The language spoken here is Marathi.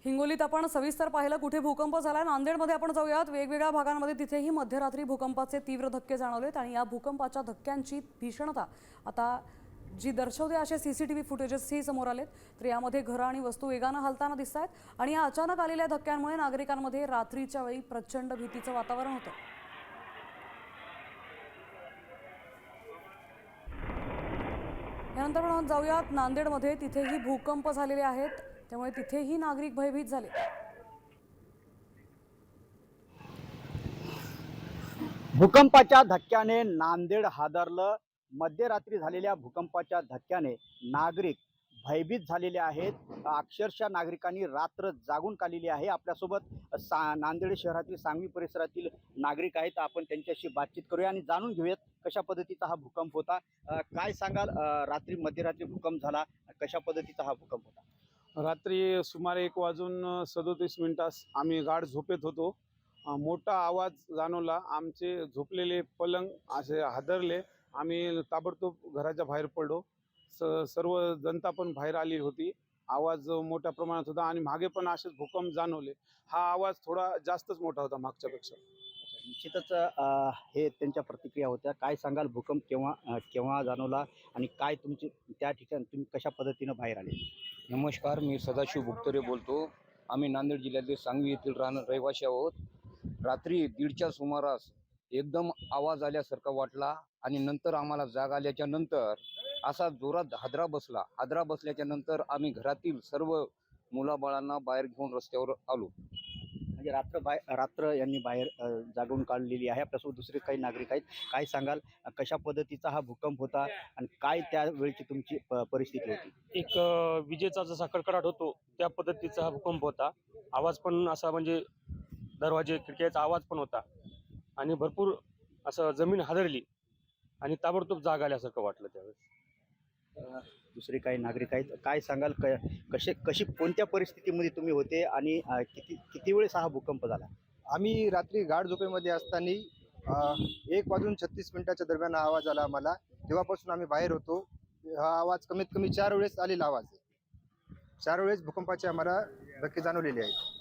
हिंगोलीत आपण सविस्तर पाहिलं कुठे भूकंप झाला। नांदेडमध्ये आपण जाऊयात। वेगवेगळ्या भागांमध्ये तिथेही मध्यरात्री भूकंपाचे तीव्र धक्के जाणवलेत आणि या भूकंपाच्या धक्क्यांची भीषणता आता जी दर्शवते असे सीसीटीव्ही फुटेजेसही समोर आलेत। तर यामध्ये घरं आणि वस्तू वेगाने हलताना दिसतात आणि या अचानक आलेल्या धक्क्यांमुळे नागरिकांमध्ये रात्रीच्या वेळी प्रचंड भीतीचं वातावरण होतं। यानंतर आपण जाऊयात नांदेडमध्ये, तिथेही भूकंप झालेले आहेत, त्यामुळे तिथेही नागरिक भयभीत झाले। भूकंपाच्या धक्क्याने नांदेड हादरलं। मध्यरात्री झालेल्या भूकंपाच्या धक्क्याने नागरिक भयभीत झालेले आहेत। अक्षरशः नागरिकांनी रात्र जागून काढलेली आहे। आपल्यासोबत नांदेड शहरातील सांगवी परिसरातील नागरिक आहेत। आपण त्यांच्याशी बातचीत करूया आणि जाणून घेऊयात कशा पद्धतीचा हा भूकंप होता। काय सांगाल, रात्री मध्यरात्री भूकंप झाला, कशा पद्धतीचा हा भूकंप होता? रात्री सुमारे 1:37 आम्ही गाढ झोपेत होतो। मोठा आवाज जाणवला। आमचे झोपलेले पलंग असे हादरले। आम्ही ताबडतोब घराच्या बाहेर पडलो। सर्व जनता पण बाहेर आली होती। आवाज मोठ्या प्रमाणात होता आणि मागे पण असेच भूकंप जाणवले। हा आवाज थोडा जास्तच मोठा होता मागच्यापेक्षा। निश्चितच हे त्यांच्या प्रतिक्रिया होत्या। काय सांगाल, भूकंप केव्हा जाणवला आणि काय तुमची त्या ठिकाणी तुम्ही कशा पद्धतीने बाहेर आले? नमस्कार, मी सदाशिव भुक्तरे बोलतो। आम्ही नांदेड जिल्ह्यातील सांगवी येथील रहिवासी आहोत। रात्री 1:30च्या सुमारास एकदम आवाज आल्यासारखा वाटला आणि नंतर आम्हाला जाग आल्याच्या नंतर असा जोरात हादरा बसला। हादरा बसल्याच्या नंतर आम्ही घरातील सर्व मुलाबाळांना बाहेर घेऊन रस्त्यावर आलो। म्हणजे रात्र यांनी बाहेर जागून काढलेली आहे। आपल्यासोबत दुसरे काही नागरिक आहेत। काय सांगाल, कशा पद्धतीचा हा भूकंप होता आणि काय त्यावेळची तुमची परिस्थिती होती? एक विजेचा जसा कडकडाट होतो त्या पद्धतीचा हा भूकंप होता। आवाज पण असा म्हणजे दरवाजे खिडक्याचा आवाज पण होता आणि भरपूर असं जमीन हादरली आणि ताबडतोब जाग आल्यासारखं वाटलं त्यावेळेस। दुसरे काही नागरिक आहेत। काय सांगाल, कशी कोणत्या परिस्थितीमध्ये तुम्ही होते आणि किती वेळेस हा भूकंप झाला? आम्ही रात्री गाढ झोपेमध्ये असताना 1:36 दरम्यान हा आवाज आला आम्हाला। तेव्हापासून आम्ही बाहेर होतो। हा आवाज कमीत कमी 4 वेळेस आलेला आवाज आहे। 4 वेळेस भूकंपाचे आम्हाला धक्के जाणवलेले आहेत।